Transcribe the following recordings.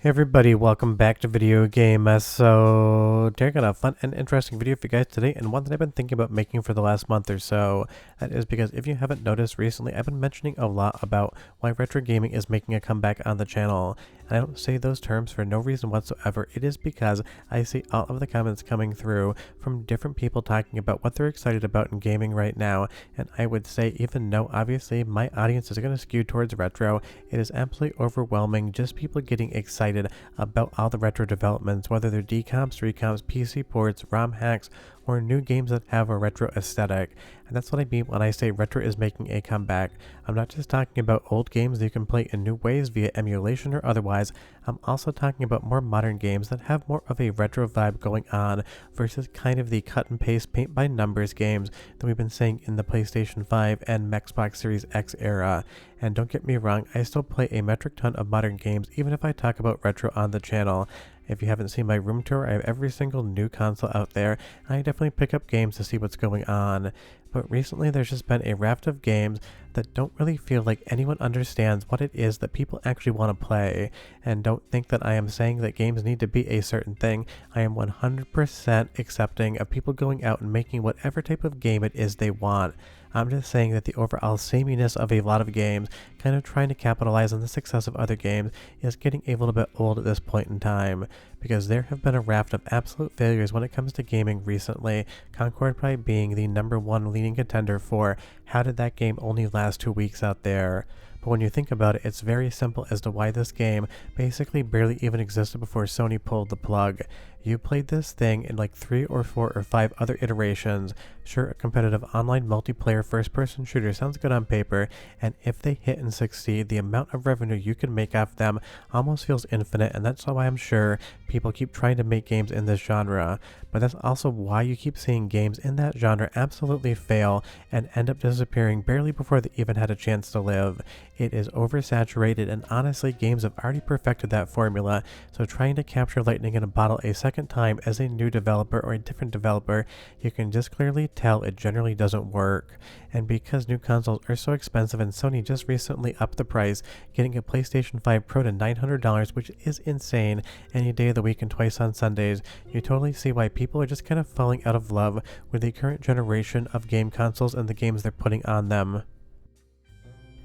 Hey everybody, welcome back to Video Game. Today I got a fun and interesting video for you guys today, and one that I've been thinking about making for the last month or so. That is because if you haven't noticed recently, I've been mentioning a lot about why retro gaming is making a comeback on the channel. And I don't say those terms for no reason whatsoever. It is because I see all of the comments coming through from different people talking about what they're excited about in gaming right now. And I would say, even though obviously my audience is going to skew towards retro, it is absolutely overwhelming just people getting excited about all the retro developments, whether they're decomps, recomps, PC ports, ROM hacks, or new games that have a retro aesthetic. And that's what I mean when I say retro is making a comeback. I'm not just talking about old games that you can play in new ways via emulation or otherwise. I'm also talking about more modern games that have more of a retro vibe going on versus kind of the cut and paste paint by numbers games that we've been seeing in the PlayStation 5 and Xbox Series X era. And don't get me wrong, I still play a metric ton of modern games even if I talk about retro on the channel. If you haven't seen my room tour, I have every single new console out there, and I definitely pick up games to see what's going on. But recently there's just been a raft of games that don't really feel like anyone understands what it is that people actually want to play. And don't think that I am saying that games need to be a certain thing. I am 100% accepting of people going out and making whatever type of game it is they want. I'm just saying that the overall sameness of a lot of games, kind of trying to capitalize on the success of other games, is getting a little bit old at this point in time, because there have been a raft of absolute failures when it comes to gaming recently, Concord probably being the #1 leading contender for how did that game only last 2 weeks out there. But when you think about it, it's very simple as to why this game basically barely even existed before Sony pulled the plug. You played this thing in like 3 or 4 or 5 other iterations. Sure, a competitive online multiplayer first-person shooter sounds good on paper, and if they hit and succeed, the amount of revenue you can make off them almost feels infinite, and that's why I'm sure people keep trying to make games in this genre. But that's also why you keep seeing games in that genre absolutely fail and end up disappearing barely before they even had a chance to live. It is oversaturated, and honestly, games have already perfected that formula, so trying to capture lightning in a bottle a second time as a new developer or a different developer, you can just clearly tell it generally doesn't work. And because new consoles are so expensive and Sony just recently upped the price, getting a PlayStation 5 Pro to $900, which is insane, any day of the week and twice on Sundays, you totally see why people are just kind of falling out of love with the current generation of game consoles and the games they're putting on them.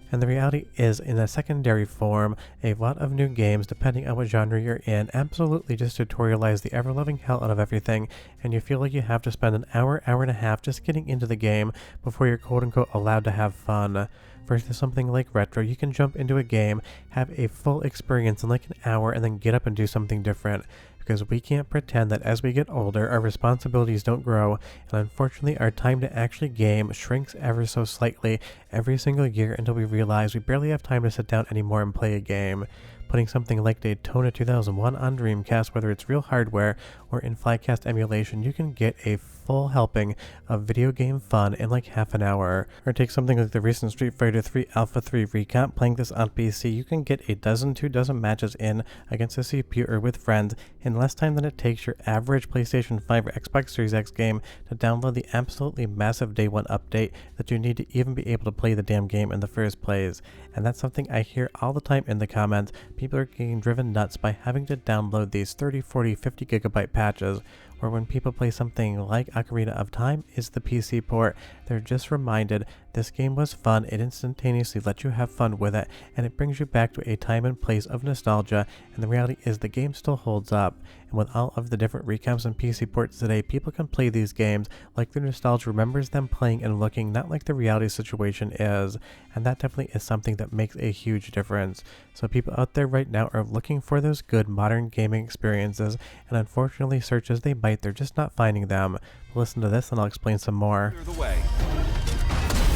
And the reality is, in a secondary form, a lot of new games, depending on what genre you're in, absolutely just tutorialize the ever-loving hell out of everything, and you feel like you have to spend an hour, hour and a half just getting into the game before you're quote-unquote allowed to have fun. Versus something like retro, you can jump into a game, have a full experience in like an hour, and then get up and do something different. Because we can't pretend that as we get older, our responsibilities don't grow, and unfortunately our time to actually game shrinks ever so slightly every single year until we realize we barely have time to sit down anymore and play a game. Putting something like Daytona 2001 on Dreamcast, whether it's real hardware or in Flycast emulation, you can get a full helping of video game fun in like half an hour. Or take something like the recent Street Fighter 3 Alpha 3 recomp, playing this on PC, you can get a dozen, 2 dozen matches in against a CPU or with friends in less time than it takes your average PlayStation 5 or Xbox Series X game to download the absolutely massive day 1 update that you need to even be able to play the damn game in the first place. And that's something I hear all the time in the comments. People are getting driven nuts by having to download these 30, 40, 50 gigabyte patches, or when people play something like Ocarina of Time is the PC port, they're just reminded this game was fun, it instantaneously lets you have fun with it, and it brings you back to a time and place of nostalgia, and the reality is the game still holds up. And with all of the different recomps and PC ports today, people can play these games like their nostalgia remembers them playing and looking, not like the reality situation is, and that definitely is something that makes a huge difference. So people out there right now are looking for those good modern gaming experiences, and unfortunately, search as they might, they're just not finding them. Listen to this and I'll explain some more. Clear the way.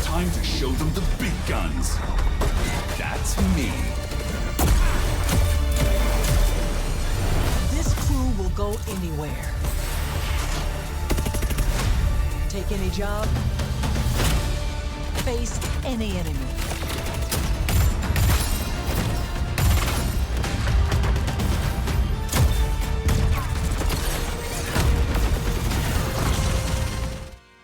Time to show them the big guns. That's me. This crew will go anywhere. Take any job. Face any enemy.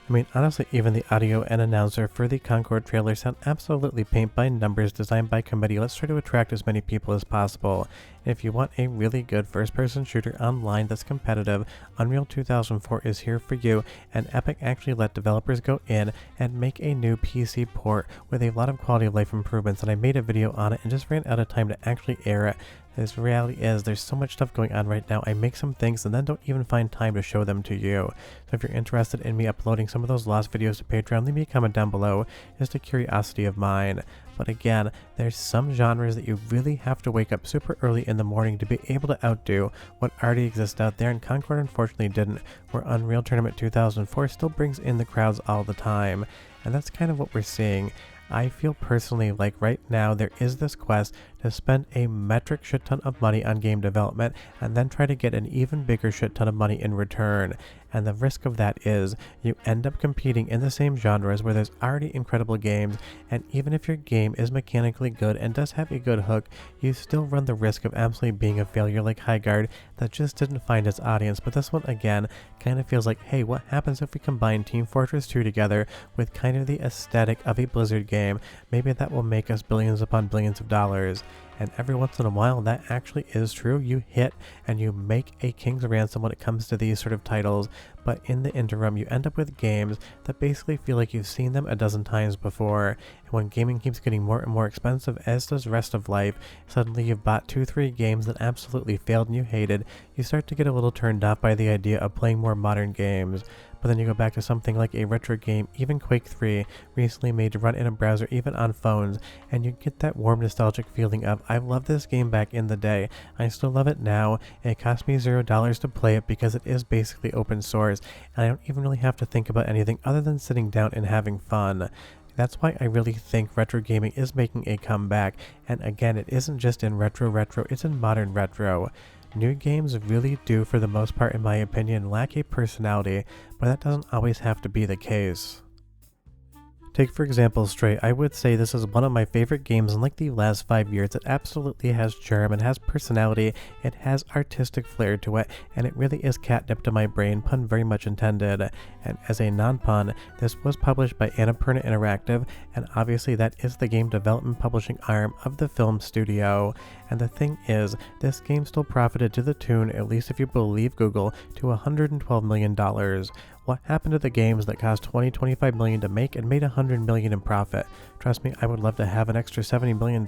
I mean, honestly, even the audio and announcer for the Concord trailer sound absolutely paint by numbers, designed by committee. Let's try to attract as many people as possible. If you want a really good first-person shooter online that's competitive, Unreal 2004 is here for you, and Epic actually let developers go in and make a new PC port with a lot of quality of life improvements, and I made a video on it and just ran out of time to actually air it. This reality is there's so much stuff going on right now. I make some things and then don't even find time to show them to you. So if you're interested in me uploading some of those lost videos to Patreon, leave me a comment down below. Just a curiosity of mine. But again, there's some genres that you really have to wake up super early in the morning to be able to outdo what already exists out there, and Concord unfortunately didn't, where Unreal Tournament 2004 still brings in the crowds all the time. And that's kind of what we're seeing. I feel personally like right now there is this quest to spend a metric shit ton of money on game development and then try to get an even bigger shit ton of money in return. And the risk of that is you end up competing in the same genres where there's already incredible games, and even if your game is mechanically good and does have a good hook, you still run the risk of absolutely being a failure like Highguard that just didn't find its audience. But this one again kind of feels like, hey, what happens if we combine Team Fortress 2 together with kind of the aesthetic of a Blizzard game? Maybe that will make us billions upon billions of dollars. And every once in a while that actually is true. You hit and you make a king's ransom when it comes to these sort of titles, but in the interim you end up with games that basically feel like you've seen them a dozen times before. And when gaming keeps getting more and more expensive, as does rest of life, suddenly you've bought 2-3 games that absolutely failed and you hated, you start to get a little turned off by the idea of playing more modern games. But then you go back to something like a retro game, even Quake 3, recently made to run in a browser even on phones, and you get that warm nostalgic feeling of, I loved this game back in the day, I still love it now, and it cost me $0 to play it because it is basically open source, and I don't even really have to think about anything other than sitting down and having fun. That's why I really think retro gaming is making a comeback, and again, it isn't just in retro, it's in modern retro. New games really do, for the most part in my opinion, lack a personality, but that doesn't always have to be the case. Take for example Stray. I would say this is one of my favorite games in like the last 5 years. It absolutely has charm, it has personality, it has artistic flair to it, and it really is catnip to my brain, pun very much intended. And as a non-pun, this was published by Annapurna Interactive, and obviously that is the game development publishing arm of the film studio. And the thing is, this game still profited to the tune, at least if you believe Google, to $112 million. What happened to the games that cost $20-25 million to make and made $100 million in profit? Trust me, I would love to have an extra $70 million.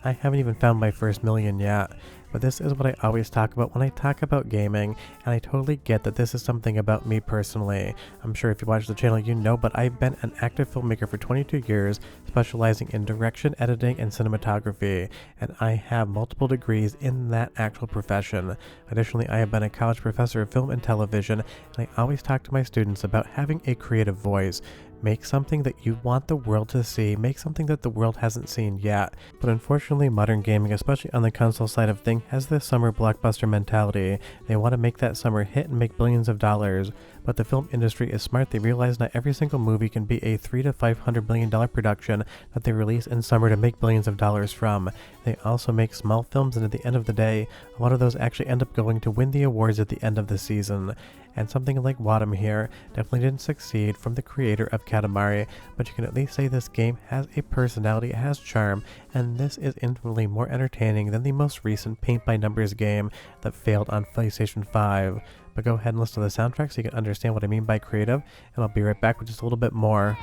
I haven't even found my first million yet. But this is what I always talk about when I talk about gaming, and I totally get that this is something about me personally. I'm sure if you watch the channel you know, but I've been an active filmmaker for 22 years, specializing in direction, editing, and cinematography, and I have multiple degrees in that actual profession. Additionally, I have been a college professor of film and television, and I always talk to my students about having a creative voice. Make something that you want the world to see, make something that the world hasn't seen yet. But unfortunately, modern gaming, especially on the console side of things, has this summer blockbuster mentality. They want to make that summer hit and make billions of dollars. But the film industry is smart. They realize not every single movie can be a $300 to $500 million production that they release in summer to make billions of dollars from. They also make small films, and at the end of the day, a lot of those actually end up going to win the awards at the end of the season. And something like Wadham here definitely didn't succeed from the creator of Katamari, but you can at least say this game has a personality, it has charm, and this is infinitely more entertaining than the most recent paint-by-numbers game that failed on PlayStation 5. But go ahead and listen to the soundtrack so you can understand what I mean by creative, and I'll be right back with just a little bit more.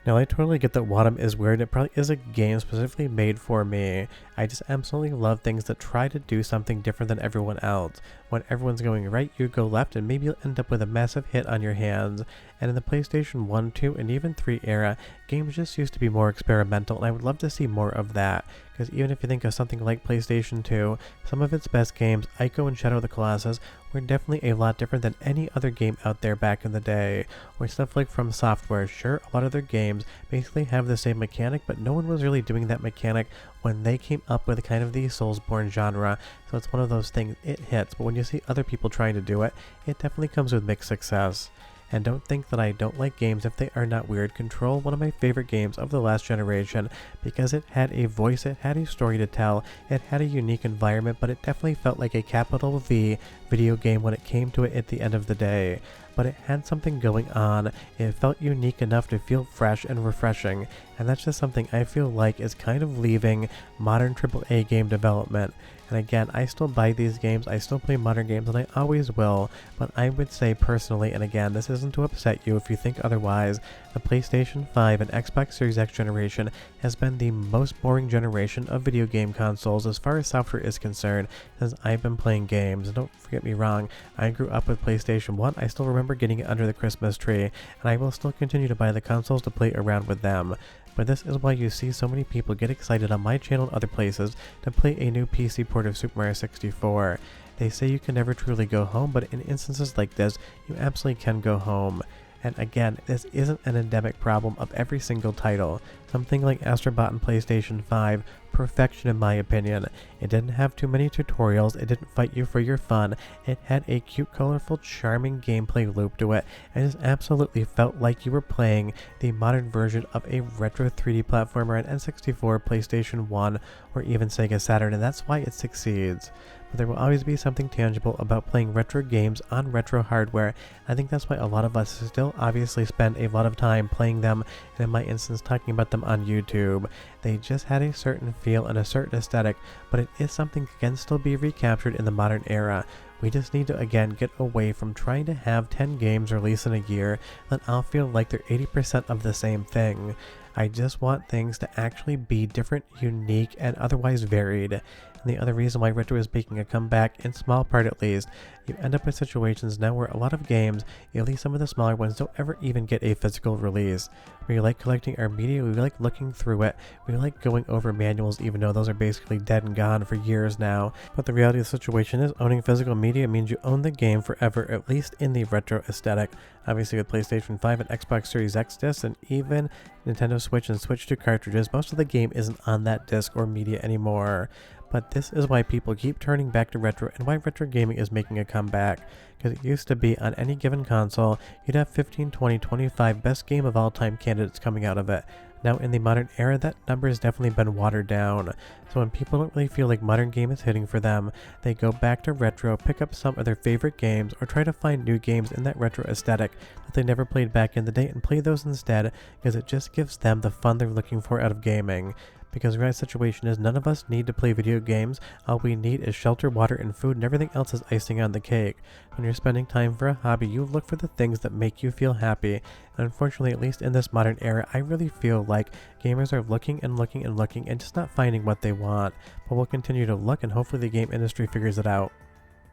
Now I totally get that Wadham is weird, it probably is a game specifically made for me. I just absolutely love things that try to do something different than everyone else. When everyone's going right, you go left, and maybe you'll end up with a massive hit on your hands. And in the PlayStation 1, 2, and even 3 era, games just used to be more experimental, and I would love to see more of that. Because even if you think of something like PlayStation 2, some of its best games, Ico and Shadow of the Colossus, were definitely a lot different than any other game out there back in the day. Or stuff like From Software, sure, a lot of their games basically have the same mechanic, but no one was really doing that mechanic when they came up with kind of the Soulsborne genre. So it's one of those things, it hits, but when you see other people trying to do it, it definitely comes with mixed success. And don't think that I don't like games if they are not weird. Control, one of my favorite games of the last generation, because it had a voice, it had a story to tell, it had a unique environment, but it definitely felt like a capital V video game when it came to it at the end of the day. But it had something going on, it felt unique enough to feel fresh and refreshing, and that's just something I feel like is kind of leaving modern AAA game development. And again, I still buy these games, I still play modern games, and I always will, but I would say personally, and again, this isn't to upset you if you think otherwise, the PlayStation 5 and Xbox Series X generation has been the most boring generation of video game consoles as far as software is concerned since I've been playing games. And don't get me wrong, I grew up with PlayStation 1, I still remember getting it under the Christmas tree, and I will still continue to buy the consoles to play around with them. But this is why you see so many people get excited on my channel and other places to play a new PC port of Super Mario 64. They say you can never truly go home, but in instances like this, you absolutely can go home. And again, this isn't an endemic problem of every single title. Something like Astrobot and PlayStation 5, perfection in my opinion. It didn't have too many tutorials, it didn't fight you for your fun, it had a cute, colorful, charming gameplay loop to it, and it absolutely felt like you were playing the modern version of a retro 3D platformer on N64, PlayStation 1, or even Sega Saturn, and that's why it succeeds. But there will always be something tangible about playing retro games on retro hardware. I think that's why a lot of us still obviously spend a lot of time playing them, and in my instance talking about them on YouTube. They just had a certain feel and a certain aesthetic, but it is something that can still be recaptured in the modern era. We just need to again get away from trying to have 10 games released in a year that all feel like they're 80% of the same thing. I just want things to actually be different, unique, and otherwise varied. And the other reason why retro is making a comeback, in small part at least, you end up with situations now where a lot of games, at least some of the smaller ones, don't ever even get a physical release. We like collecting our media, we like looking through it, we like going over manuals even though those are basically dead and gone for years now. But the reality of the situation is owning physical media means you own the game forever, at least in the retro aesthetic. Obviously with PlayStation 5 and Xbox Series X discs and even Nintendo Switch and Switch 2 cartridges, most of the game isn't on that disc or media anymore. But this is why people keep turning back to retro and why retro gaming is making a comeback. Because it used to be on any given console, you'd have 15, 20, 25 best game of all time candidates coming out of it. Now in the modern era, that number has definitely been watered down. So when people don't really feel like modern game is hitting for them, they go back to retro, pick up some of their favorite games, or try to find new games in that retro aesthetic that they never played back in the day and play those instead, because it just gives them the fun they're looking for out of gaming. Because the right situation is none of us need to play video games, all we need is shelter, water, and food, and everything else is icing on the cake. When you're spending time for a hobby, you look for the things that make you feel happy, and unfortunately, at least in this modern era, I really feel like gamers are looking and looking and looking and just not finding what they want. But we'll continue to look, and hopefully the game industry figures it out.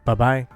Bye bye.